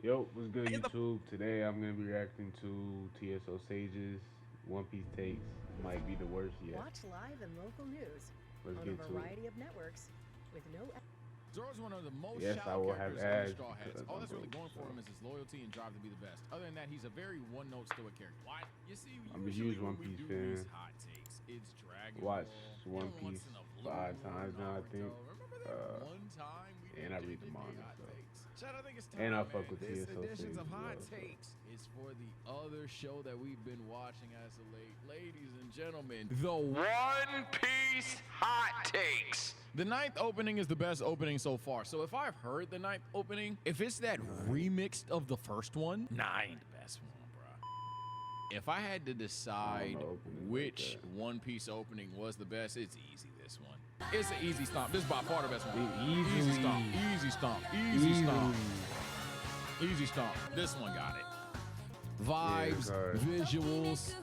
Yo, what's good, In the YouTube? Today I'm gonna be reacting to TSO Sage's One Piece takes. Might be the worst yet. Watch live and local news Let's on a get to it. variety of networks with no. Zoro's one of the most Yes, I shallow will have characters on the ads Straw Hats. because All I'm that's really broke. going for So him is his loyalty and drive to be the best. Other than that, he's a very one-note stoic character. Why? You see, I'm a usually huge when One we Piece do these fan. hot takes, it's Dragon Watch Ball One and once Piece in a blue 5 times moon now, I think. Naruto. Remember that one time we did And I read the JJK manga, hot so. takes? Chad, I think it's And I time, fuck man. with This TSO editions Sage of as hot well. So. takes is for the other show that we've been watching as of late. Ladies and gentlemen, the One Piece hot takes. The ninth opening is the best opening so far. So if I've heard the ninth opening, if it's that remixed of the first one, ain't the best one, bro. If I had to decide which like One Piece opening was the best, it's easy, this one. It's an easy stomp. This is by far the best one. Easy stomp, easy stomp, easy stomp, easy stomp. This one got it. Vibes, visuals,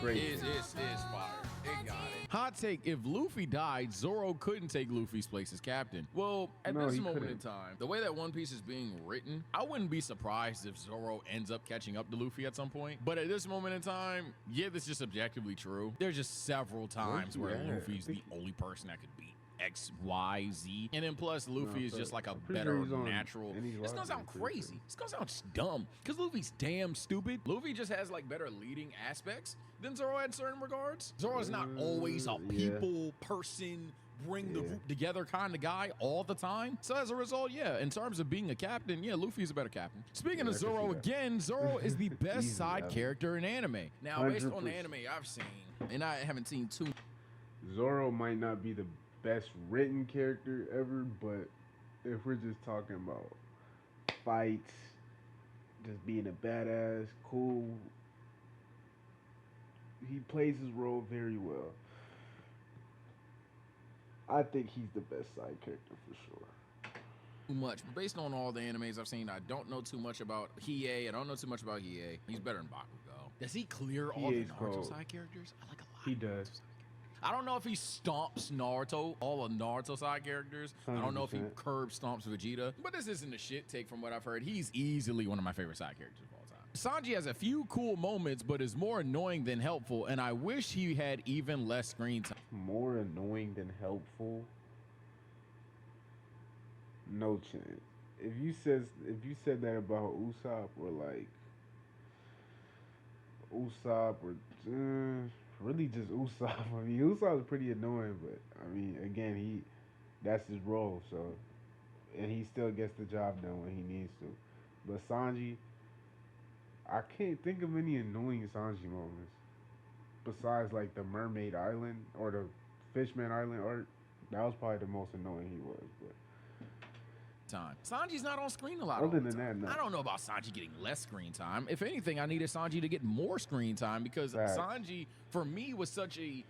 Great. it's fire. It got it. Hot take, if Luffy died, Zoro couldn't take Luffy's place as captain. Well, at No, this he moment couldn't. in time, the way that One Piece is being written, I wouldn't be surprised if Zoro ends up catching up to Luffy at some point. But at this moment in time, yeah, this is just objectively true. There's just several times where Luffy's the only person that could beat X, Y, Z. And then plus Luffy is just like a better natural. It's gonna sound crazy. It's gonna sound dumb. Because Luffy's damn stupid. Luffy just has like better leading aspects than Zoro in certain regards. Zoro's not always a people person, bring the group together kind of guy all the time. So as a result, yeah, in terms of being a captain, yeah, Luffy's a better captain. Speaking of Zoro again, Zoro is the best side character in anime. Now, based on the anime I've seen, and I haven't seen too. Zoro might not be the best written character ever, but if we're just talking about fights, just being a badass, cool, he plays his role very well. I think he's the best side character for sure. Too much. Based on all the animes I've seen, I don't know too much about Hiei. I don't know too much about Hiei. He's better than Bakugo. Does he clear all the Naruto side characters? I like a lot. He does. I don't know if he stomps Naruto, all the Naruto side characters. 100%. I don't know if he curb stomps Vegeta, but this isn't a shit take from what I've heard. He's easily one of my favorite side characters of all time. Sanji has a few cool moments, but is more annoying than helpful, and I wish he had even less screen time. More annoying than helpful? No chance. If you said that about Usopp or like Usopp or really just Usopp. I mean, Usopp's pretty annoying, but I mean, again, that's his role. So, and he still gets the job done when he needs to. But Sanji, I can't think of any annoying Sanji moments besides like the Mermaid Island or the Fishman Island arc. That was probably the most annoying he was. But time. Sanji's not on screen a lot. Other than that, no. I don't know about Sanji getting less screen time. If anything, I needed Sanji to get more screen time because Sanji, for me, was such a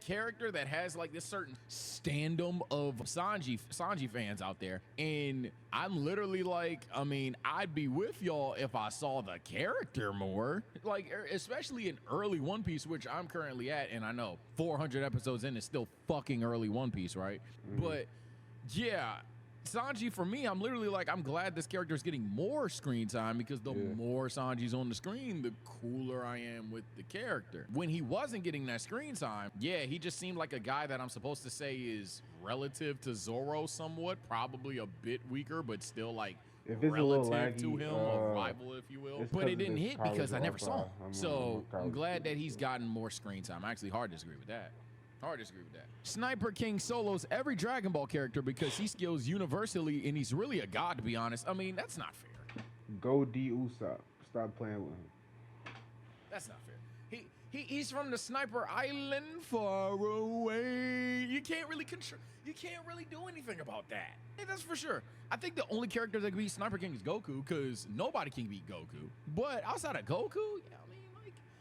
character that has like this certain standum of Sanji fans out there. And I'm literally like, I mean, I'd be with y'all if I saw the character more. Like, especially in early One Piece, which I'm currently at, and I know 400 episodes in is still fucking early One Piece, right? But yeah, Sanji, for me, I'm literally like, I'm glad this character is getting more screen time because the more Sanji's on the screen, the cooler I am with the character. When he wasn't getting that screen time, yeah, he just seemed like a guy that I'm supposed to say is relative to Zoro somewhat, probably a bit weaker, but still like relative to him, a rival, if you will. But it didn't hit because I never saw him. So I'm glad that he's gotten more screen time. Actually, hard to disagree with that. Hard to disagree with that. Sniper King solos every Dragon Ball character because he skills universally and he's really a god, to be honest. I mean, that's not fair. Go D Usopp. Stop playing with him. That's not fair. He's from the Sniper Island far away. You can't really control. You can't really do anything about that. Yeah, that's for sure. I think the only character that can beat Sniper King is Goku because nobody can beat Goku. But outside of Goku, yeah, I mean,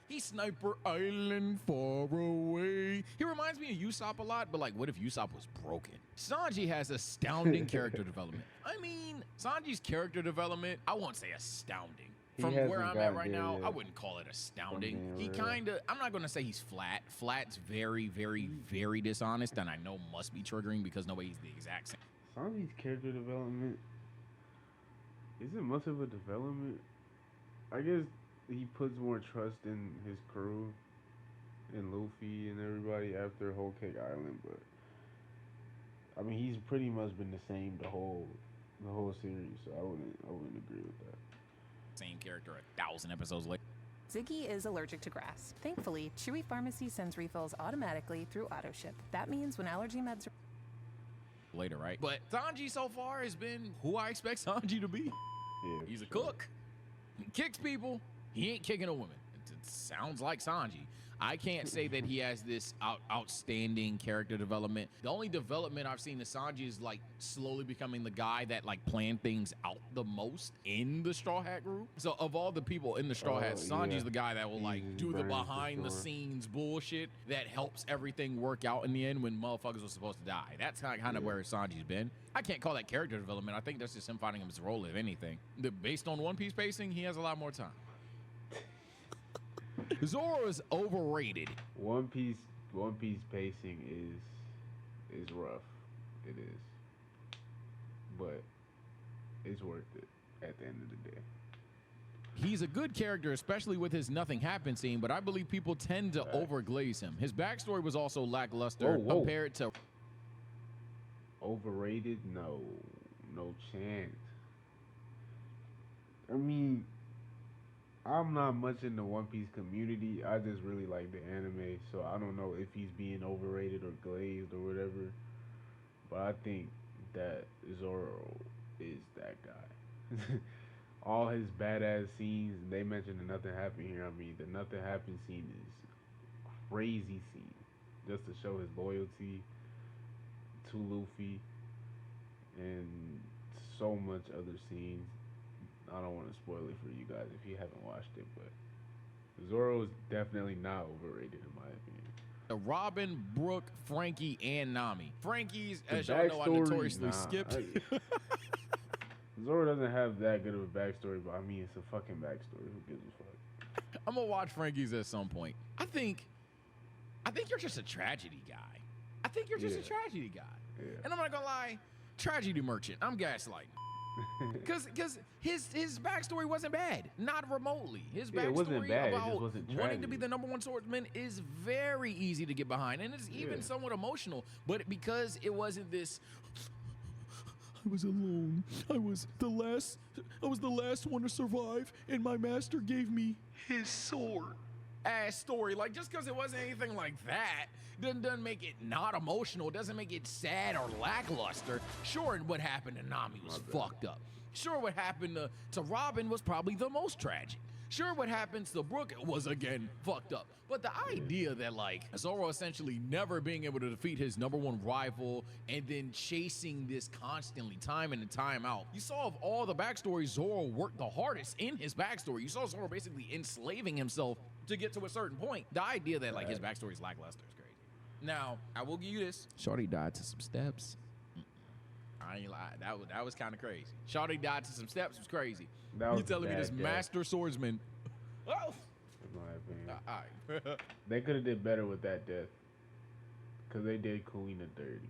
he's Sniper Island far away. He reminds me of Usopp a lot, but like, what if Usopp was broken? Sanji has astounding character development. I mean, Sanji's character development, I won't say astounding. From where I'm at right now, I wouldn't call it astounding. He kind of, I'm not going to say he's flat. Flat's very, very, very dishonest, and I know must be triggering because nobody's the exact same. Sanji's character development isn't much of a development. I guess he puts more trust in his crew and Luffy and everybody after Whole Cake Island, but I mean he's pretty much been the same the whole series, so I wouldn't agree with that. Same character 1,000 episodes later. Ziggy is allergic to grass. Thankfully, Chewy Pharmacy sends refills automatically through AutoShip. That means when allergy meds are Later, right? But Sanji so far has been who I expect Sanji to be. Yeah, He's a sure. cook. He kicks people. He ain't kicking a woman. It sounds like Sanji. I can't say that he has this outstanding character development. The only development I've seen in Sanji is like slowly becoming the guy that like planned things out the most in the Straw Hat group. So of all the people in the Straw Hats, Sanji's yeah. the guy that will like He's do the brains for behind the sure. scenes bullshit that helps everything work out in the end when motherfuckers were supposed to die. That's kind of where Sanji's been. I can't call that character development. I think that's just him finding his role, if anything. Based on One Piece pacing, he has a lot more time. Zoro is overrated. One Piece pacing is rough. It is, but it's worth it at the end of the day. He's a good character, especially with his nothing happened scene, but I believe people tend to overglaze him. His backstory was also lackluster Whoa. compared to Overrated? No chance. I mean, I'm not much in the One Piece community. I just really like the anime, so I don't know if he's being overrated or glazed or whatever. But I think that Zoro is that guy. All his badass scenes, they mentioned the Nothing Happened here. I mean, the Nothing Happened scene is crazy scene, just to show his loyalty to Luffy and so much other scenes. I don't want to spoil it for you guys if you haven't watched it, but Zoro is definitely not overrated in my opinion. Robin, Brooke, Frankie, and Nami. Frankie's, The as y'all know, I backstory, notoriously nah, skipped. Zoro doesn't have that good of a backstory, but I mean it's a fucking backstory. Who gives a fuck? I'm gonna watch Frankie's at some point. I think you're just a tragedy guy. I think you're just a tragedy guy. Yeah. And I'm not gonna lie, tragedy merchant. I'm gaslighting. Cause his backstory wasn't bad, not remotely. His backstory it wasn't bad, it just about wasn't wanting to be tragic. the number one swordsman is very easy to get behind, and it's even somewhat emotional. But because it wasn't this, I was alone. I was the last one to survive, and my master gave me his sword. Ass story. Like, just because it wasn't anything like that doesn't make it not emotional, doesn't make it sad or lackluster. Sure, what happened to Nami was fucked up. Sure, what happened to Robin was probably the most tragic. Sure, what happens to Brooke was again fucked up. But the idea that like Zoro essentially never being able to defeat his number one rival and then chasing this constantly, time in and time out. You saw of all the backstories, Zoro worked the hardest in his backstory. You saw Zoro basically enslaving himself to get to a certain point. The idea that like his backstory is lackluster is crazy. Now, I will give you this. Shorty died to some steps. I ain't lie. That was kind of crazy. Shorty died to some steps was crazy. That was You telling me this bad death. master swordsman? Oh, In my opinion, all right. they could have did better with that death, cause they did Kuina dirty.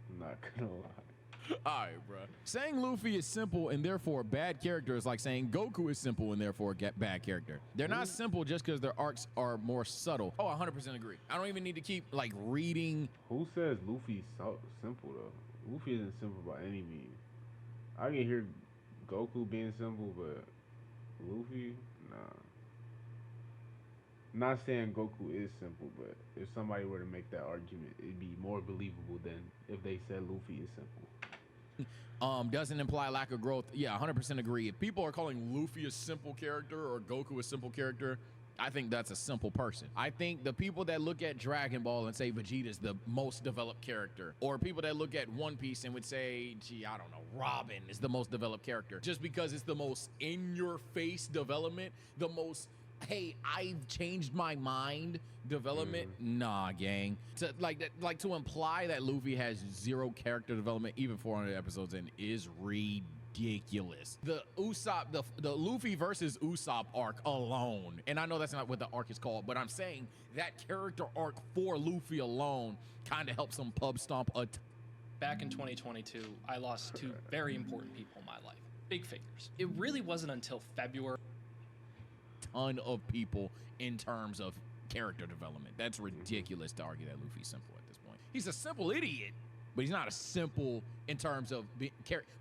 I'm not gonna lie. All right, bro. Saying Luffy is simple and therefore a bad character is like saying Goku is simple and therefore a bad character. They're not simple just because their arcs are more subtle. Oh, 100% agree. I don't even need to keep like reading. Who says Luffy's so simple though? Luffy isn't simple by any means. I can hear Goku being simple, but Luffy, nah. Not saying Goku is simple, but if somebody were to make that argument, it'd be more believable than if they said Luffy is simple. Doesn't imply lack of growth. Yeah, 100% agree. If people are calling Luffy a simple character or Goku a simple character, I think that's a simple person. I think the people that look at Dragon Ball and say Vegeta's the most developed character, or people that look at One Piece and would say, gee, I don't know, Robin is the most developed character, just because it's the most in-your-face development, the most, hey, I've changed my mind development. Nah, gang. To imply that Luffy has zero character development, even 400 episodes in, is ridiculous. The Usopp, the Luffy versus Usopp arc alone, and I know that's not what the arc is called, but I'm saying that character arc for Luffy alone kind of helps him pub stomp Back in 2022, I lost two very important people in my life. big figures. It really wasn't until February. Ton of people in terms of character development. That's ridiculous to argue that Luffy's simple at this point. He's a simple idiot, but he's not a simple in terms of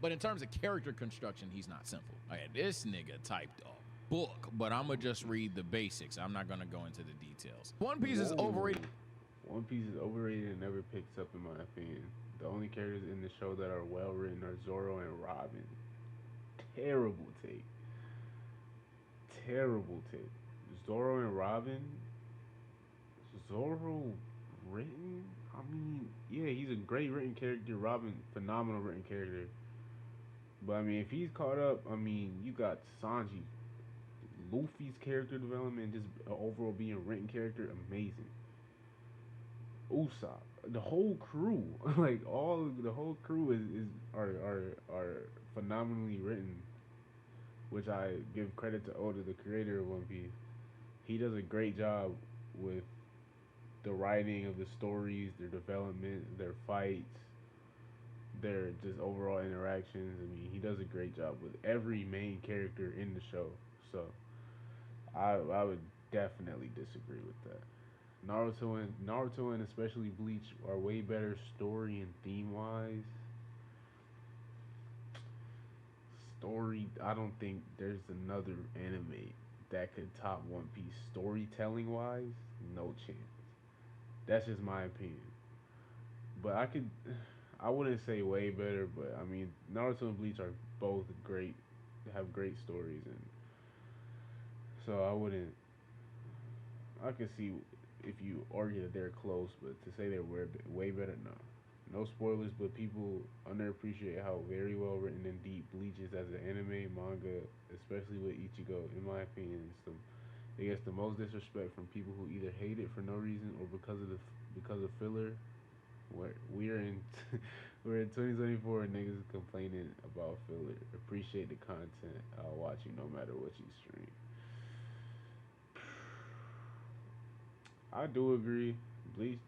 but in terms of character construction, he's not simple. Okay, this nigga typed a book, but I'm gonna just read the basics. I'm not gonna go into the details. One Piece is overrated. One Piece is overrated and never picks up, in my opinion. The only characters in the show that are well written are Zoro and Robin. Terrible take. Terrible take. Zoro and Robin. Zoro written? I mean, yeah, he's a great written character. Robin, phenomenal written character. But I mean, if he's caught up, I mean, you got Sanji. Luffy's character development, just overall being a written character, amazing. Usopp, the whole crew, like the whole crew are phenomenally written, which I give credit to Oda, the creator of One Piece. He does a great job with the writing of the stories, their development, their fights, their just overall interactions. I mean, he does a great job with every main character in the show. So I would definitely disagree with that. Naruto and especially Bleach are way better story and theme wise. Story, I don't think there's another anime that could top One Piece storytelling wise. No chance. That's just my opinion. But I wouldn't say way better, but I mean, Naruto and Bleach are both great, have great stories, and so I could see if you argue that they're close, but to say they're way better, no. No spoilers, but people underappreciate how very well written and deep Bleach is as an anime manga, especially with Ichigo. In my opinion, it gets the most disrespect from people who either hate it for no reason or because of filler. We're in we're in 2024 and niggas complaining about filler. Appreciate the content. I'll watch you no matter what you stream. I do agree. Bleach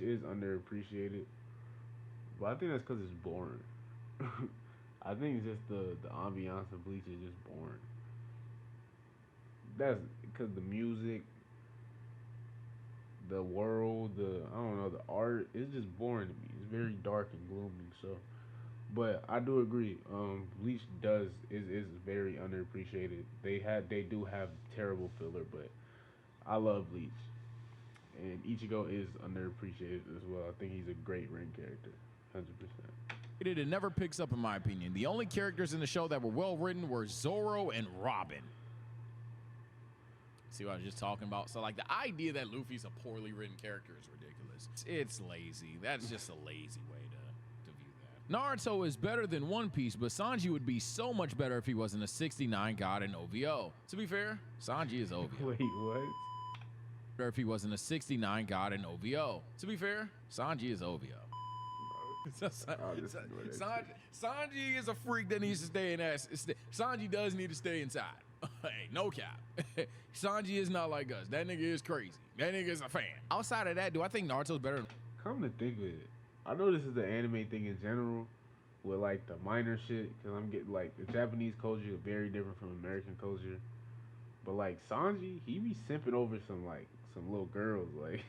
is underappreciated, but I think that's because it's boring. I think it's just the ambiance of Bleach is just boring. That's because the music, the world, I don't know, the art, it's just boring to me. It's very dark and gloomy. So, but I do agree. Bleach is very underappreciated. They do have terrible filler, but I love Bleach. And Ichigo is underappreciated as well. I think he's a great ring character, 100%. It never picks up, in my opinion. The only characters in the show that were well written were Zoro and Robin. See what I was just talking about? So, like, the idea that Luffy's a poorly written character is ridiculous. It's lazy. That's just a lazy way to view that. Naruto is better than One Piece, but Sanji would be so much better if he wasn't a 69 god in OVO. To be fair, Sanji is OVO. Wait, what? Or if he wasn't a 69 god in OVO. To be fair, Sanji is OVO. Sanji is a freak that needs to stay in that. Sanji does need to stay inside. Hey, no cap. Sanji is not like us. That nigga is crazy. That nigga is a fan. Outside of that, do I think Naruto's better? Come to think of it, I know this is the anime thing in general, with like the minor shit, because I'm getting like the Japanese culture is very different from American culture. But like Sanji, he be simping over some little girls, like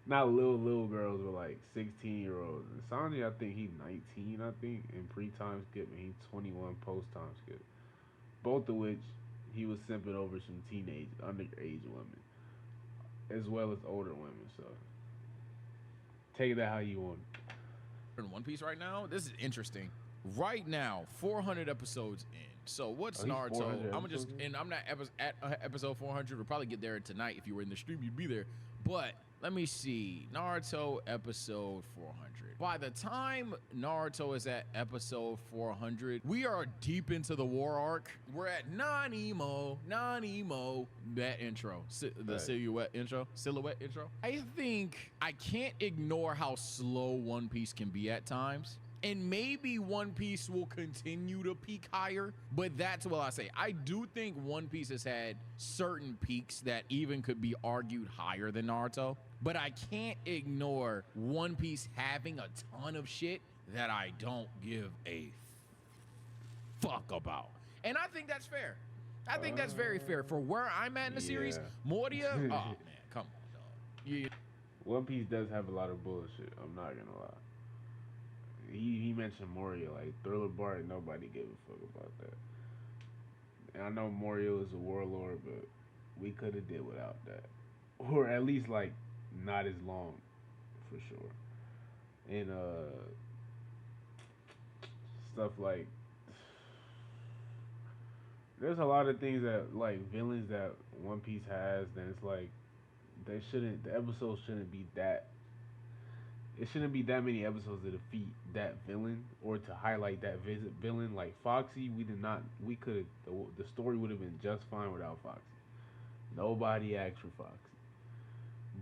not little girls, but like 16-year-olds. And Sanji, I think he's 19, I think, in pre-time skip, and he's 21 post-time skip. Both of which he was simping over some underage women, as well as older women. So take that how you want. In One Piece right now, this is interesting. Right now, 400 episodes in. So what's Naruto? I'm not at episode 400. We'll probably get there tonight. If you were in the stream, you'd be there. But let me see. Naruto episode 400. By the time Naruto is at episode 400, we are deep into the war arc. We're at Nanimo. That intro, the silhouette intro. I think I can't ignore how slow One Piece can be at times. And maybe One Piece will continue to peak higher, but that's what I say. I do think One Piece has had certain peaks that even could be argued higher than Naruto, but I can't ignore One Piece having a ton of shit that I don't give a fuck about. And I think that's fair. I think that's very fair. For where I'm at in the series, Mordia, oh man, come on, dog. Yeah. One Piece does have a lot of bullshit. I'm not gonna lie. He mentioned Moria, like Thriller Bark. Nobody gave a fuck about that. And I know Moria is a warlord, but we could have did without that, or at least like not as long, for sure. And stuff like there's a lot of things that like villains that One Piece has. Then it's like they shouldn't. The episodes shouldn't be that. It shouldn't be that many episodes to defeat that villain or to highlight that villain. Like Foxy, we did not. We could. The story would have been just fine without Foxy. Nobody asked for Foxy.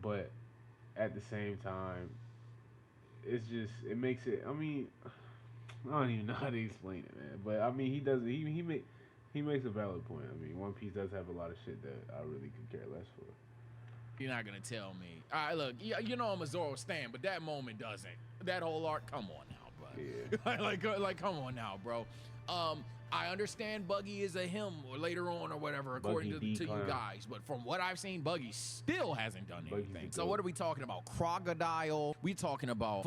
But at the same time, it's just it makes it. I mean, I don't even know how to explain it, man. But I mean, he does. He makes a valid point. I mean, One Piece does have a lot of shit that I really could care less for. You're not gonna tell me. All right, look, you know I'm a Zoro stan, but that moment doesn't. That whole arc, come on now, bro. Yeah. like, come on now, bro. I understand Buggy is a him or later on or whatever, according to you guys. But from what I've seen, Buggy still hasn't done anything. So what are we talking about? Crocodile. We talking about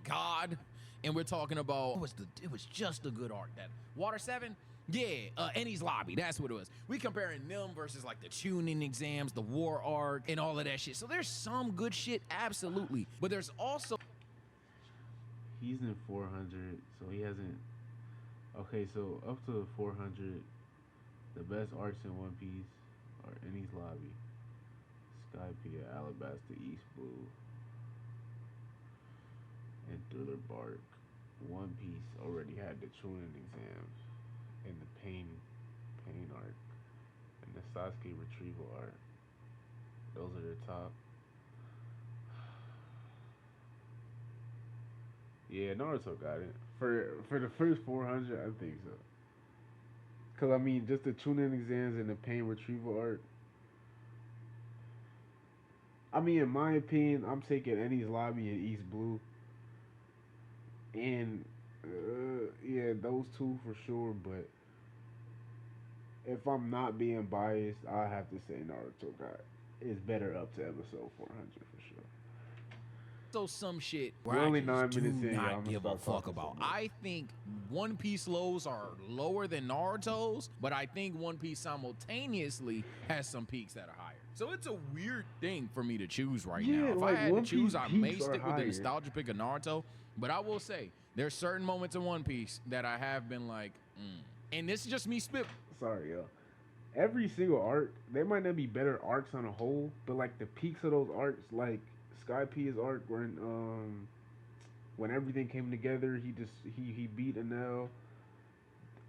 God, and we're talking about it was just a good arc. That Water 7. Yeah, Ennie's Lobby, that's what it was. We comparing them versus like the tuning exams, the war arc, and all of that shit. So there's some good shit, absolutely. But there's also... He's in 400, so he hasn't... Okay, so up to 400, the best arcs in One Piece are Ennie's Lobby, Skypiea, Alabasta, East Blue, and Thriller Bark. One Piece already had the tuning exams. And the pain arc, and the Sasuke retrieval arc. Those are the top. Yeah, Naruto got it for the first 400. I think so. Cause I mean, just the tuning exams and the pain retrieval arc. I mean, in my opinion, I'm taking Ennie's Lobby and East Blue. And yeah, those two for sure, but if I'm not being biased, I have to say Naruto is better up to episode 400 for sure. So some shit we're only 9 minutes in. Not give a fuck about. I think One Piece lows are lower than Naruto's, but I think One Piece simultaneously has some peaks that are higher. So it's a weird thing for me to choose right now. If I had to choose, I may stick with the nostalgia pick of Naruto, but I will say there's certain moments in One Piece that I have been like, and this is just me spit. Sorry, yo. Every single arc, they might not be better arcs on a whole, but like the peaks of those arcs, like Skypiea's arc when everything came together, he beat Enel.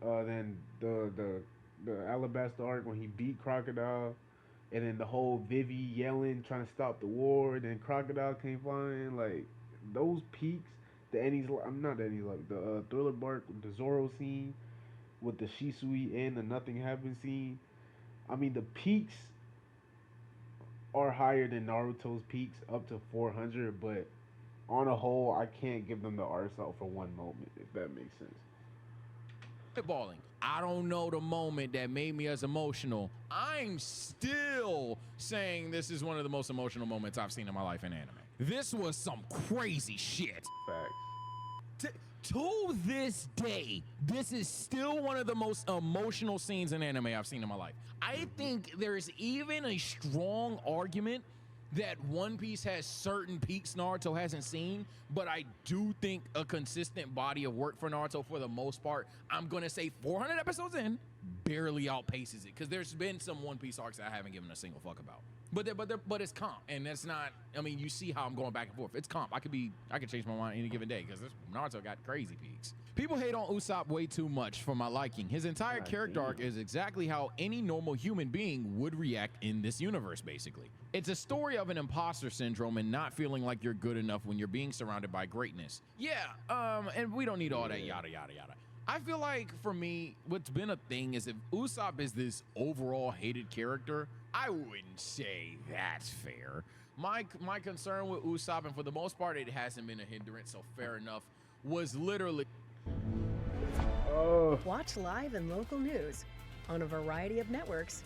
Then the Alabasta arc when he beat Crocodile, and then the whole Vivi yelling trying to stop the war, and then Crocodile came flying. Like those peaks, the Thriller Bark, the Zoro scene with the Shisui and the Nothing Happened scene. I mean, the peaks are higher than Naruto's peaks up to 400, but on a whole, I can't give them the arcs out for one moment, if that makes sense. Spitballing. I don't know the moment that made me as emotional. I'm still saying this is one of the most emotional moments I've seen in my life in anime. This was some crazy shit. Facts. To this day, this is still one of the most emotional scenes in anime I've seen in my life. I think there's even a strong argument that One Piece has certain peaks Naruto hasn't seen, but I do think a consistent body of work for Naruto for the most part, I'm gonna say 400 episodes in, barely outpaces it, because there's been some One Piece arcs that I haven't given a single fuck about. But it's comp, and that's not. I mean, you see how I'm going back and forth. It's comp. I could change my mind any given day because Naruto got crazy peaks. People hate on Usopp way too much for my liking. His entire character arc is exactly how any normal human being would react in this universe, basically. It's a story of an imposter syndrome and not feeling like you're good enough when you're being surrounded by greatness. Yeah, and we don't need all that yada yada yada. I feel like for me, what's been a thing is if Usopp is this overall hated character, I wouldn't say that's fair. My concern with Usopp, and for the most part, it hasn't been a hindrance, so fair enough, was literally... Oh, Watch live and local news on a variety of networks.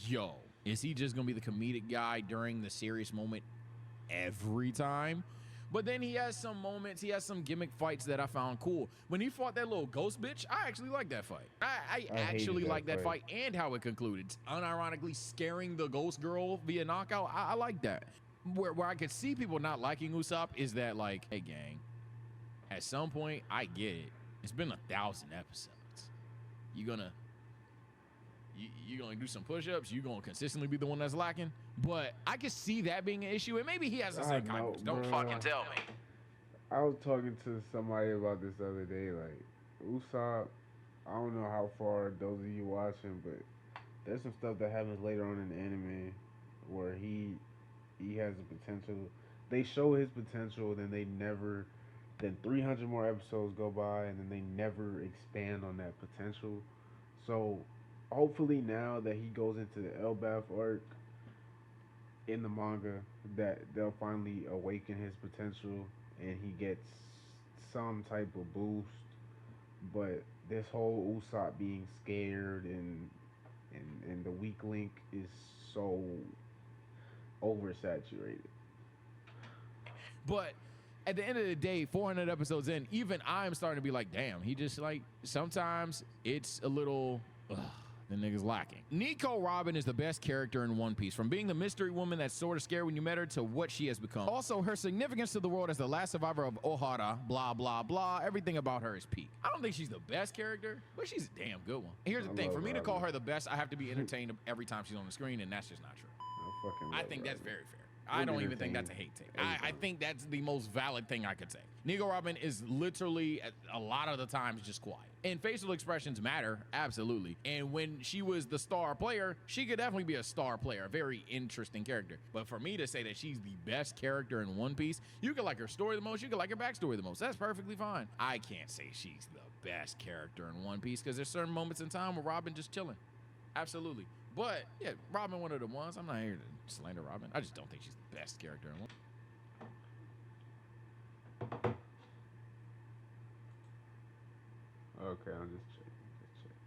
Yo, is he just gonna be the comedic guy during the serious moment every time? But then he has some moments, he has some gimmick fights that I found cool. When he fought that little ghost bitch, I actually like that fight. I actually like that fight and how it concluded. Unironically scaring the ghost girl via knockout, I like that. Where I could see people not liking Usopp is that, like, hey gang, at some point, I get it. It's been 1,000 episodes. You gonna do some push-ups, you gonna consistently be the one that's lacking. But I could see that being an issue, and maybe he has the same kind of. Don't fucking tell me. I was talking to somebody about this the other day. Like, Usopp, I don't know how far those of you watching, but there's some stuff that happens later on in the anime where he has the potential. They show his potential, then 300 more episodes go by, and then they never expand on that potential. So hopefully now that he goes into the Elbaf arc in the manga, that they'll finally awaken his potential and he gets some type of boost. But this whole Usopp being scared and the weak link is so oversaturated. But at the end of the day, 400 episodes in, even I'm starting to be like, damn, he just, like, sometimes it's a little, the nigga's lacking. Nico Robin is the best character in One Piece, from being the mystery woman that's sort of scary when you met her to what she has become. Also, her significance to the world as the last survivor of Ohara, blah, blah, blah. Everything about her is peak. I don't think she's the best character, but she's a damn good one. Here's the thing, for me to call her the best, I have to be entertained every time she's on the screen, and that's just not true. I think that's very fair. I don't even think that's a hate take. I think that's the most valid thing I could say. Nico Robin is literally, a lot of the times, just quiet. And facial expressions matter, absolutely. And when she was the star player, she could definitely be a star player, a very interesting character. But for me to say that she's the best character in One Piece, you could like her story the most, you could like her backstory the most. That's perfectly fine. I can't say she's the best character in One Piece because there's certain moments in time where Robin just chilling. Absolutely. But yeah, Robin one of the ones. I'm not here to slander Robin. I just don't think she's the best character in One. Okay, I'm just checking.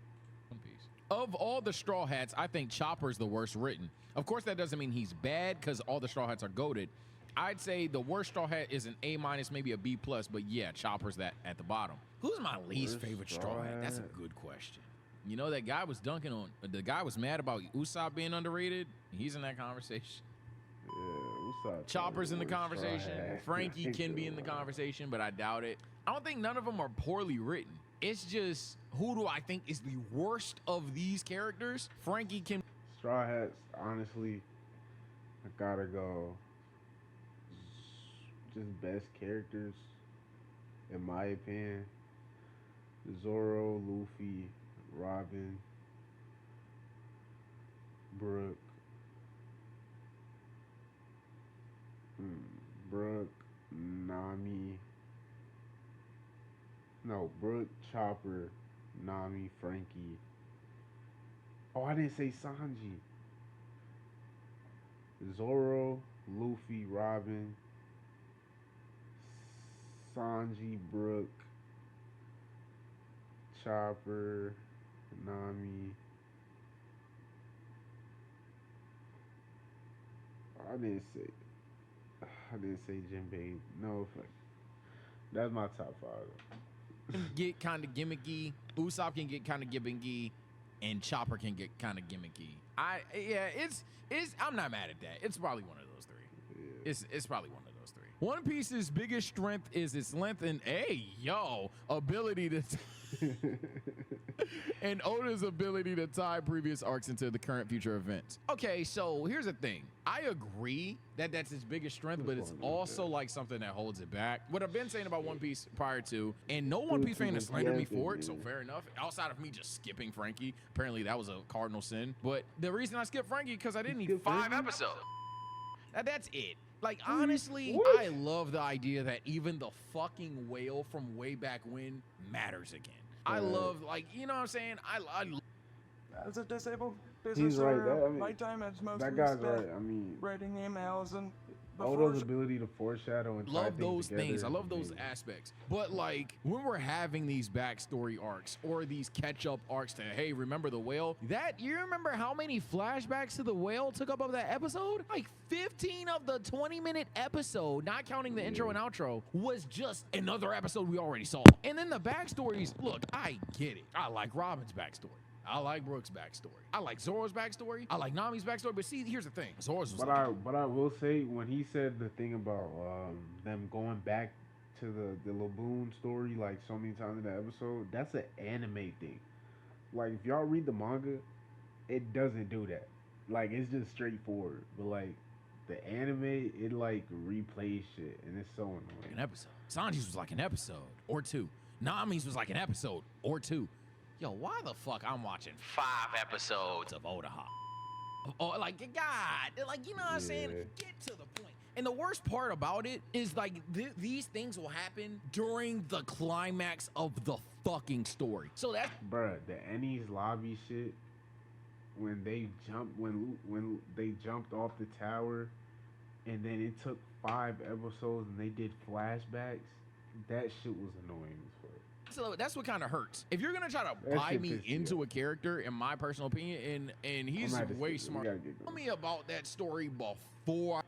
One Piece. Of all the Straw Hats, I think Chopper's the worst written. Of course, that doesn't mean he's bad because all the Straw Hats are goated. I'd say the worst Straw Hat is an A-, maybe a B+, but yeah, Chopper's that at the bottom. Who's my least favorite Straw Hat? That's a good question. You know, that guy was dunking on, the guy was mad about Usopp being underrated. He's in that conversation. Yeah, Usopp. Chopper's in the conversation. Frankie can be in the conversation, but I doubt it. I don't think none of them are poorly written. It's just, who do I think is the worst of these characters? Frankie can. Straw Hats, honestly, I gotta go. Just best characters, in my opinion. Zoro, Luffy, Robin, Brooke, Nami. No, Brooke, Chopper, Nami, Frankie. Oh, I didn't say Sanji. Zoro, Luffy, Robin, Sanji, Brooke, Chopper, Nami. I didn't say Jinbei. No, that's my top 5. Get kind of gimmicky. Usopp can get kind of gimmicky, and Chopper can get kind of gimmicky. I'm not mad at that. It's probably one of those three. Yeah. It's probably one of those three. One Piece's biggest strength is its length and ability to and Oda's ability to tie previous arcs into the current future events. Okay, so here's the thing. I agree that that's its biggest strength, but it's also like something that holds it back. What I've been saying about One Piece prior to, and no One Piece fan has slandered me for it, so fair enough. Outside of me just skipping Frankie, apparently that was a cardinal sin. But the reason I skipped Frankie because I didn't need 5 episodes. That's it. Like, honestly, I love the idea that even the fucking whale from way back when matters again. I love, like, you know what I'm saying? I As a disabled business He's right. owner, I mean, my time is mostly that guy's spent right. I mean, writing emails and Odo's ability to foreshadow and tie love those together things. I is love those amazing. aspects. But like when we're having these backstory arcs or these catch-up arcs to, hey, remember the whale? That you remember how many flashbacks to the whale took up of that episode? Like 15 of the 20-minute episode, not counting the intro and outro, was just another episode we already saw. And then the backstories, look, I get it. I like Robin's backstory. I like Brooke's backstory. I like Zoro's backstory. I like Nami's backstory. But see, here's the thing. Zoro's was But I will say when he said the thing about them going back to the Laboon story like so many times in the episode, that's an anime thing. Like if y'all read the manga, it doesn't do that. Like it's just straightforward. But like the anime, it like replays shit and it's so annoying. an episode. Sanji's was like an episode or two. Nami's was like an episode or two. Yo, why the fuck I'm watching 5 episodes of Odaha? Oh, like, God, like, you know what I'm saying? Get to the point. And the worst part about it is, like, these things will happen during the climax of the fucking story. So that's... Bruh, the Ennie's lobby shit, when they jumped off the tower, and then it took 5 episodes and they did flashbacks, that shit was annoying as fuck. So that's what kind of hurts. If you're gonna try to That buy shit me pissed me into off. a character, in my personal opinion, and he's I'm not way disputing. We smart. gotta get Tell going. me about that story before.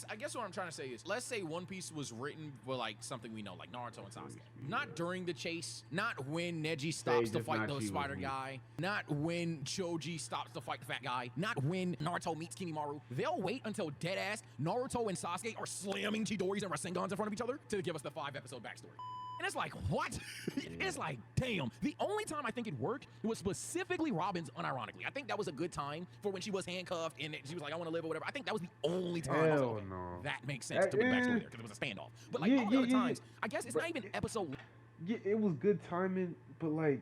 I guess what I'm trying to say is, let's say One Piece was written for like something we know, like Naruto and Sasuke. Not during the chase, not when Neji stops to just fight not the you spider with me. guy, not when Choji stops to fight the fat guy, not when Naruto meets Kimimaru. They'll wait until deadass Naruto and Sasuke are slamming Chidoris and Rasengans in front of each other to give us the 5-episode backstory. And it's like, what? It's like, damn. The only time I think it worked was specifically Robin's, unironically. I think that was a good time for when she was handcuffed and she was like, I want to live or whatever. I think that was the only time I was like, Hell okay, no. that makes sense to put backstory there because it was a standoff. But like Yeah, all the yeah, other yeah, times, yeah. I guess it's But- not even episode. Yeah, it was good timing, but like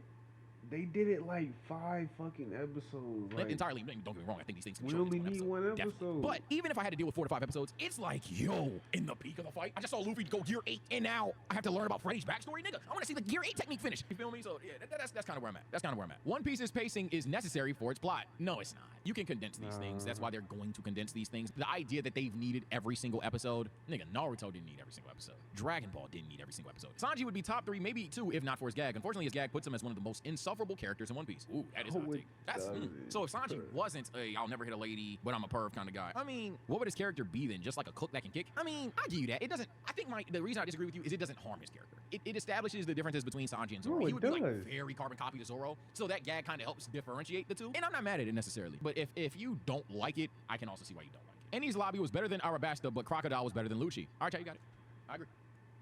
they did it like 5 fucking episodes. Like, Entirely, don't get me wrong. I think these things can we show only in need one one definitely. episode. But even if I had to deal with 4 to 5 episodes, it's like, yo, in the peak of the fight, I just saw Luffy go Gear 8, and now I have to learn about Freddy's backstory, nigga. I want to see the Gear 8 technique finish. You feel me? So yeah, that's kind of where I'm at. That's kind of where I'm at. One Piece's pacing is necessary for its plot. No, it's not. You can condense these things. That's why they're going to condense these things. The idea that they've needed every single episode, nigga, Naruto didn't need every single episode. Dragon Ball didn't need every single episode. Sanji would be top 3, maybe 2, if not for his gag. Unfortunately, his gag puts him as one of the most insufferable characters in One Piece. Ooh, that is a hot take. That's so if Sanji wasn't a I'll never hit a lady, but I'm a perv kind of guy. I mean, what would his character be then? Just like a cook that can kick? I mean, I give you that. It doesn't. I think the reason I disagree with you is it doesn't harm his character. It establishes the differences between Sanji and Zoro. No, He it would be like does. very carbon copy to Zoro, so that gag kind of helps differentiate the two. And I'm not mad at it necessarily, but if you don't like it, I can also see why you don't like it. Ennie's lobby was better than Arabasta, but Crocodile was better than Lucci. All right, you got it.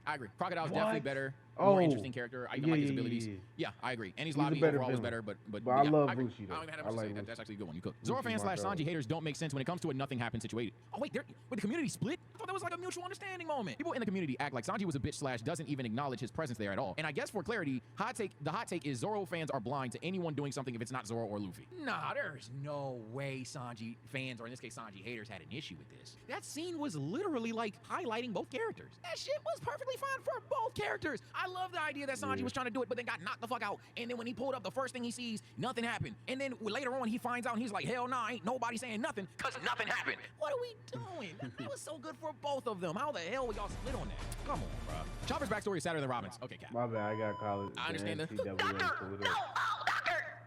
I agree. Crocodile's definitely What? better. Oh, More interesting character. I even yeah, like his yeah, abilities. yeah. Yeah, I agree. Ennie's He's a lobby better overall was villain. better, but I yeah, love agree. Lucci, though. I don't even have I to like say that. Lucci. That's actually a good one. You cook. Zoro Lucci's fans my / dog. Sanji haters don't make sense when it comes to a nothing happens situation. Oh wait, with the community split? I thought that was like a mutual understanding moment. People in the community act like Sanji was a bitch / doesn't even acknowledge his presence there at all. And I guess for clarity, the hot take is Zoro fans are blind to anyone doing something if it's not Zoro or Luffy. Nah, there's no way Sanji fans, or in this case Sanji haters, had an issue with this. That scene was literally like highlighting both characters. That shit was perfectly fine for both characters. I love the idea that Sanji was trying to do it, but then got knocked the fuck out. And then when he pulled up, the first thing he sees, nothing happened. And then later on, he finds out and he's like, hell nah, ain't nobody saying nothing, because nothing happened. What are we doing? That was so good for both of them. How the hell we all split on that? Come on, bro. Chopper's backstory is sadder than Robin's. Okay, Cap. My bad, I got college. I understand that. that.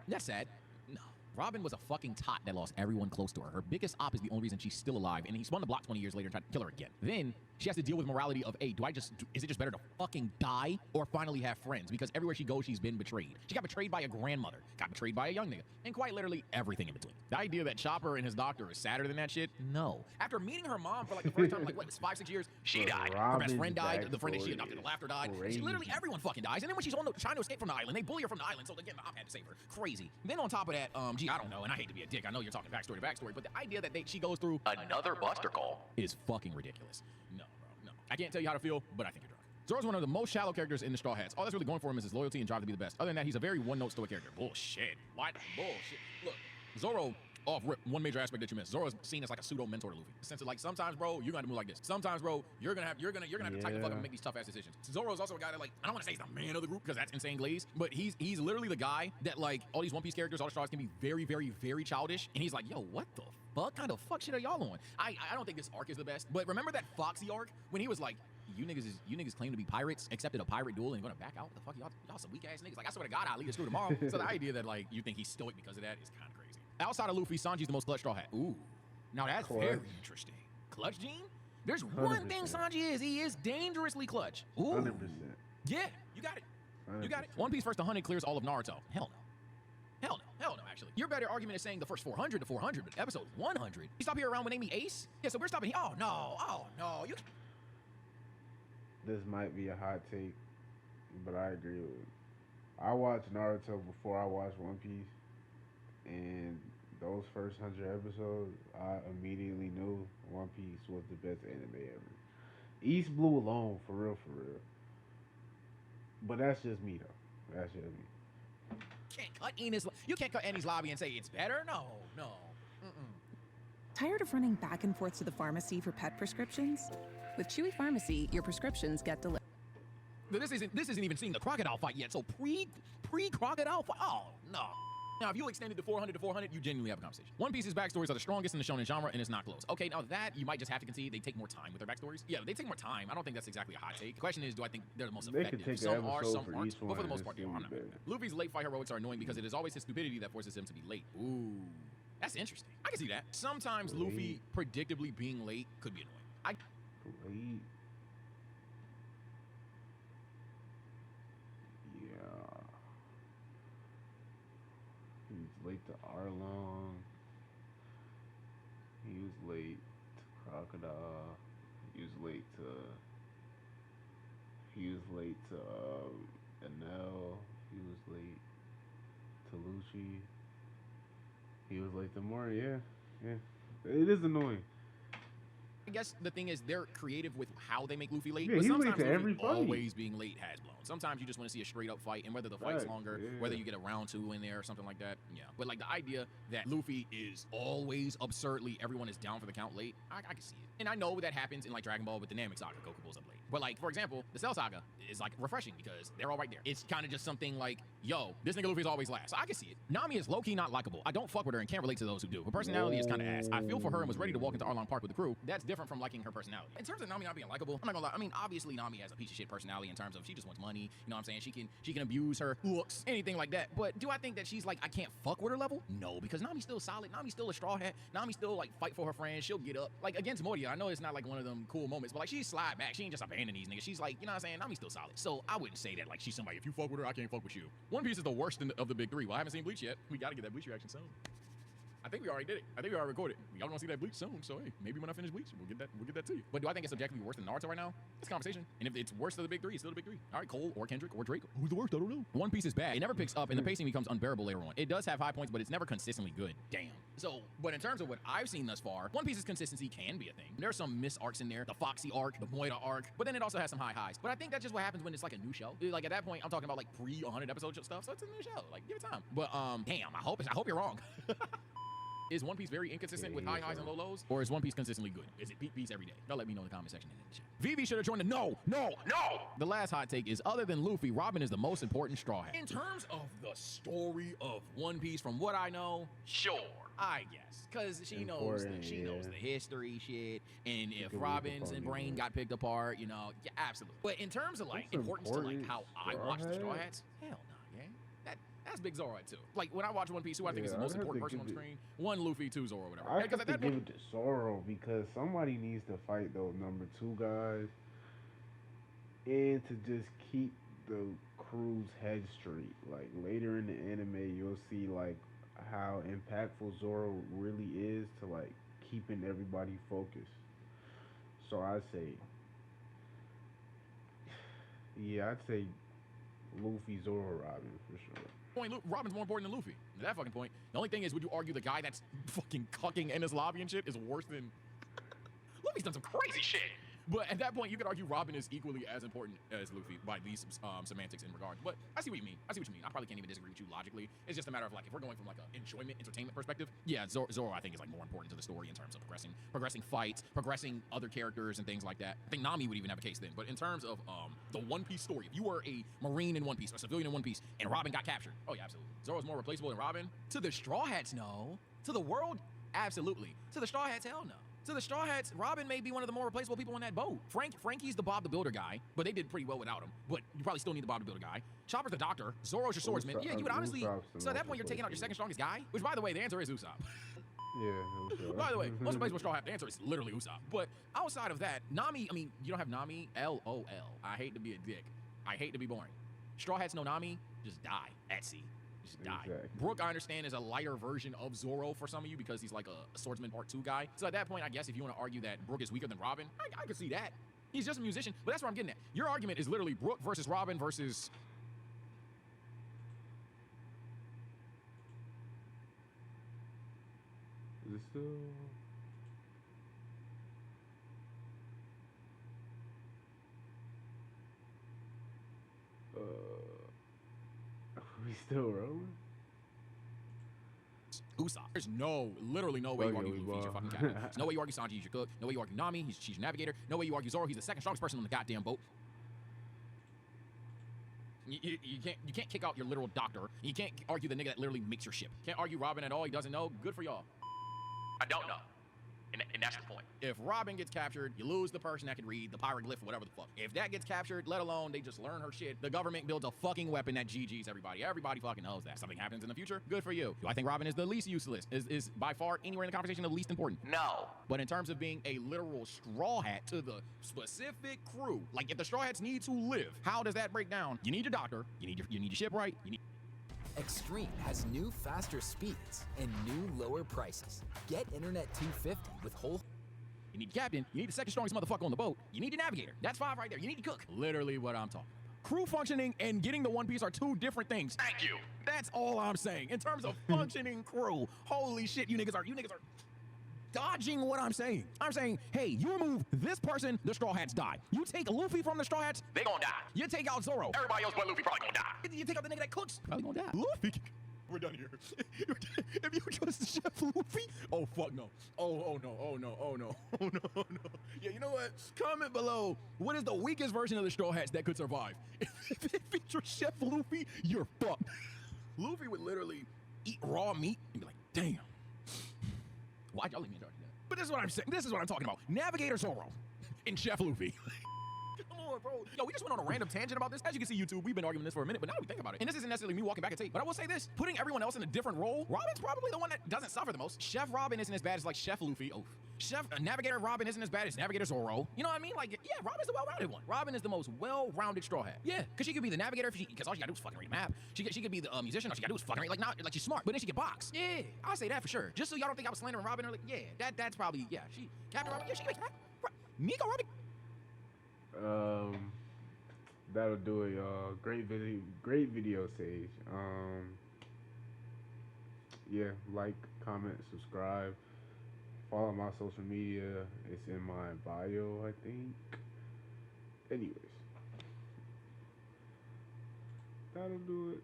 That's sad. No. Robin was a fucking tot that lost everyone close to her. Her biggest op is the only reason she's still alive, and he spun the block 20 years later and tried to kill her again. Then she has to deal with morality of, hey, is it just better to fucking die or finally have friends? Because everywhere she goes, she's been betrayed. She got betrayed by a grandmother, got betrayed by a young nigga, and quite literally everything in between. The idea that Chopper and his doctor is sadder than that shit? No. After meeting her mom for like the first time, like, what, 5-6 years, she Bro, died. Her Robin's best friend died. The friend that she backstory adopted, the is laughter died. crazy. Literally everyone fucking dies. And then when she's trying to escape from the island, they bully her from the island. So again, the op had to save her. Crazy. Then on top of that, gee, I don't know, and I hate to be a dick. I know you're talking backstory to backstory, but the idea that she goes through another Buster Call is fucking ridiculous. No, bro, no. I can't tell you how to feel, but I think you're drunk. Zoro's one of the most shallow characters in the Straw Hats. All that's really going for him is his loyalty and drive to be the best. Other than that, he's a very one-note stoic character. Bullshit. What? Bullshit. Look, Zoro Off rip, one major aspect that you missed. Zoro's seen as like a pseudo mentor to Luffy. The sense of like, sometimes, bro, you're gonna move like this. Sometimes, bro, you're gonna have to tighten the fuck up and make these tough ass decisions. Zoro's also a guy that, like, I don't want to say he's the man of the group because that's insane glaze, but he's literally the guy that, like, all these One Piece characters, all the stars can be very, very, very childish, and he's like, yo, what the fuck kind of fuck shit are y'all on? I don't think this arc is the best, but remember that Foxy arc when he was like, you niggas claim to be pirates, accepted a pirate duel, and you're gonna back out? What the fuck, y'all some weak ass niggas. Like, I swear to God, I'll lead us through tomorrow. So the idea that, like, you think he's stoic because of that is kind of crazy. Outside of Luffy, Sanji's the most clutch straw hat. Ooh, now that's very interesting. Clutch Gene? There's 100%. One thing Sanji is. He is dangerously clutch. Ooh. 100%. Yeah, you got it. 100%. You got it. One Piece first 100 clears all of Naruto. Hell no. Hell no, actually. Your better argument is saying the first 400 to 400, but episode 100. You stop here around when Amy Ace? Yeah, so we're stopping here. Oh, no. This might be a hot take, but I agree with it. I watched Naruto before I watched One Piece, and those first 100 episodes, I immediately knew One Piece was the best anime ever. East Blue alone, for real. But that's just me, though. That's just me. You can't cut Annie's lobby and say it's better? No. Mm-mm. Tired of running back and forth to the pharmacy for pet prescriptions? With Chewy Pharmacy, your prescriptions get delivered. This isn't even seeing the crocodile fight yet, so pre-crocodile fight? Oh, no. Now, if you extended the 400 to 400, you genuinely have a conversation. One Piece's backstories are the strongest in the shonen genre, and it's not close. Okay, now that you might just have to concede they take more time with their backstories. Yeah, they take more time. I don't think that's exactly a hot take. The question is, do I think they're the most effective? Could take some are, episode some for aren't. each one, But for the most part, and I'm not. Luffy's late fight heroics are annoying because it is always his stupidity that forces him to be late. Ooh, that's interesting. I can see that. Sometimes Luffy predictably being late could be annoying. Late. Late to Arlong. He was late to Crocodile. He was late to Enel. He was late to Lucci. He was late to Mori. Yeah. It is annoying. I guess the thing is they're creative with how they make Luffy late, yeah, but he's sometimes late to every fight. Always being late has blown. Sometimes you just want to see a straight up fight, and whether the fight's longer, whether you get a round 2 in there or something like that, yeah. But like the idea that Luffy is always absurdly everyone is down for the count late, I can see it. And I know that happens in like Dragon Ball with Dynamic Saga, Goku pulls up late. But like, for example, the Cell Saga is like refreshing because they're all right there. It's kind of just something like, yo, this nigga Luffy's always last. So I can see it. Nami is low-key not likable. I don't fuck with her and can't relate to those who do. Her personality is kind of ass. I feel for her and was ready to walk into Arlong Park with the crew. That's different from liking her personality. In terms of Nami not being likable, I'm not gonna lie. I mean, obviously Nami has a piece of shit personality in terms of she just wants money. You know what I'm saying? She can abuse her looks, anything like that. But do I think that she's like, I can't fuck with her level? No, because Nami's still solid. Nami's still a straw hat. Nami still like fight for her friends. She'll get up. Like against Moria, I know it's not like one of them cool moments, but like she slide back. She ain't just abandon these niggas. She's like, you know what I'm saying? Nami's still solid. So I wouldn't say that like she's somebody, if you fuck with her, I can't fuck with you. One Piece is the worst of the big three. Well, I haven't seen Bleach yet. We gotta get that Bleach reaction soon. I think we already did it. I think we already recorded. Y'all gonna see that Bleach soon, so hey, maybe when I finish Bleach, we'll get that to you. But do I think it's objectively worse than Naruto right now? It's a conversation. And if it's worse than the big three, it's still the big three. All right, Cole or Kendrick or Drake. Who's the worst? I don't know. One Piece is bad. It never picks up, and the pacing becomes unbearable later on. It does have high points, but it's never consistently good. Damn. So, but in terms of what I've seen thus far, One Piece's consistency can be a thing. There's some miss arcs in there, the Foxy arc, the Moira arc, but then it also has some high highs. But I think that's just what happens when it's like a new show. Like at that point, I'm talking about like pre-100 episode stuff, so it's a new show. Like, give it time. But damn, I hope you're wrong. Is One Piece very inconsistent with high highs and low lows? Or is One Piece consistently good? Is it peak piece every day? Y'all let me know in the comment section. Vivi should have joined the no. The last hot take is, other than Luffy, Robin is the most important straw hat. In terms of the story of One Piece, from what I know, sure, I guess. Because she knows the history shit. And if Robin's and Brain got picked apart, you know, yeah, absolutely. But in terms of like importance to like how I watch the Straw Hats, hell no, gang. That's Big Zoro too. Like when I watch One Piece, who I think is the most important person on the screen? One, Luffy, two, Zoro, whatever. I have to give it to Zoro because somebody needs to fight those number 2 guys, and to just keep the crew's head straight. Like later in the anime, you'll see like how impactful Zoro really is to like keeping everybody focused. So I'd say Luffy, Zoro, Robin for sure. Robin's more important than Luffy. At that fucking point, the only thing is, would you argue the guy that's fucking cucking in his lobby and shit is worse than Luffy's done some crazy shit? But at that point, you could argue Robin is equally as important as Luffy by these semantics in regards. But I see what you mean. I probably can't even disagree with you logically. It's just a matter of like, if we're going from like an enjoyment, entertainment perspective, yeah, Zoro I think is like more important to the story in terms of progressing fights, progressing other characters and things like that. I think Nami would even have a case then. But in terms of the One Piece story, if you were a Marine in One Piece, a civilian in One Piece, and Robin got captured, oh yeah, absolutely. Zoro's more replaceable than Robin. To the Straw Hats, no. To the world, absolutely. To the Straw Hats, hell no. To the Straw Hats, Robin may be one of the more replaceable people on that boat. Frankie's the Bob the Builder guy, but they did pretty well without him. But you probably still need the Bob the Builder guy. Chopper's the doctor. Zoro's your swordsman. Yeah, you would honestly. So at that point, you're taking out your second strongest guy. Which, by the way, the answer is Usopp. Yeah. By the way, most replaceable Straw Hat, the answer is literally Usopp. But outside of that, Nami. I mean, you don't have Nami. LOL. I hate to be a dick. I hate to be boring. Straw Hats no Nami, just die at sea. Just die. Exactly. Brook, I understand, is a lighter version of Zoro for some of you because he's like a swordsman part 2 guy. So at that point, I guess if you want to argue that Brook is weaker than Robin, I could see that. He's just a musician, but that's what I'm getting at. Your argument is literally Brook versus Robin versus... Is it still... we still rolling? Usopp. There's literally no way you argue Luffy's your fucking captain. There's no way you argue Sanji, he's your cook. No way you argue Nami, she's your navigator. No way you argue Zoro, he's the second strongest person on the goddamn boat. You can't kick out your literal doctor. You can't argue the nigga that literally makes your ship. Can't argue Robin at all, he doesn't know. Good for y'all. I don't know. And that's the point. If Robin gets captured, you lose the person that can read the pyroglyph or whatever the fuck. If that gets captured, let alone they just learn her shit, the government builds a fucking weapon that GG's everybody. Everybody fucking knows that. Something happens in the future, good for you. Do I think Robin is the least useless? Is by far anywhere in the conversation the least important? No. But in terms of being a literal straw hat to the specific crew, like if the straw hats need to live, how does that break down? You need your doctor, you need your ship right, you need... Extreme has new faster speeds and new lower prices. Get Internet 250 with whole... You need a captain, you need the second strongest motherfucker on the boat, you need a navigator. That's 5 right there. You need to cook. Literally what I'm talking about. Crew functioning and getting the One Piece are 2 different things. Thank you. That's all I'm saying. In terms of functioning crew, holy shit, you niggas are dodging what I'm saying. I'm saying, hey, you remove this person, the Straw Hats die. You take Luffy from the Straw Hats, they gonna die. You take out Zoro, everybody else but Luffy probably gonna die. You take out the nigga that cooks, probably gonna die. Luffy, we're done here. If you trust Chef Luffy, oh fuck no. Oh no. Yeah, you know what? Comment below. What is the weakest version of the Straw Hats that could survive? If it features Chef Luffy, you're fucked. Luffy would literally eat raw meat and be like, damn. Why'd y'all leave me in charge of that? But this is what I'm saying. This is what I'm talking about. Navigator Zoro and Chef Luffy. Come on, bro. Yo, we just went on a random tangent about this. As you can see, YouTube, we've been arguing this for a minute, but now that we think about it, and this isn't necessarily me walking back a tape, but I will say this. Putting everyone else in a different role, Robin's probably the one that doesn't suffer the most. Chef Robin isn't as bad as like Chef Luffy. Oh, Navigator Robin isn't as bad as Navigator Zoro. You know what I mean? Like, yeah, Robin's the well-rounded one. Robin is the most well-rounded Straw Hat. Yeah, because she could be the navigator because all she gotta do is fucking read a map. She could be the musician. All she gotta do is fucking read, like she's smart, but then she can box. Yeah, I'll say that for sure. Just so y'all don't think I was slandering Robin. Or like, yeah, that's probably, yeah, she Captain Robin. Yeah, she can be Nico Robin. That'll do it, y'all. Great video, Sage. Yeah, like, comment, subscribe. Follow my social media. It's in my bio, I think. Anyways, that'll do it.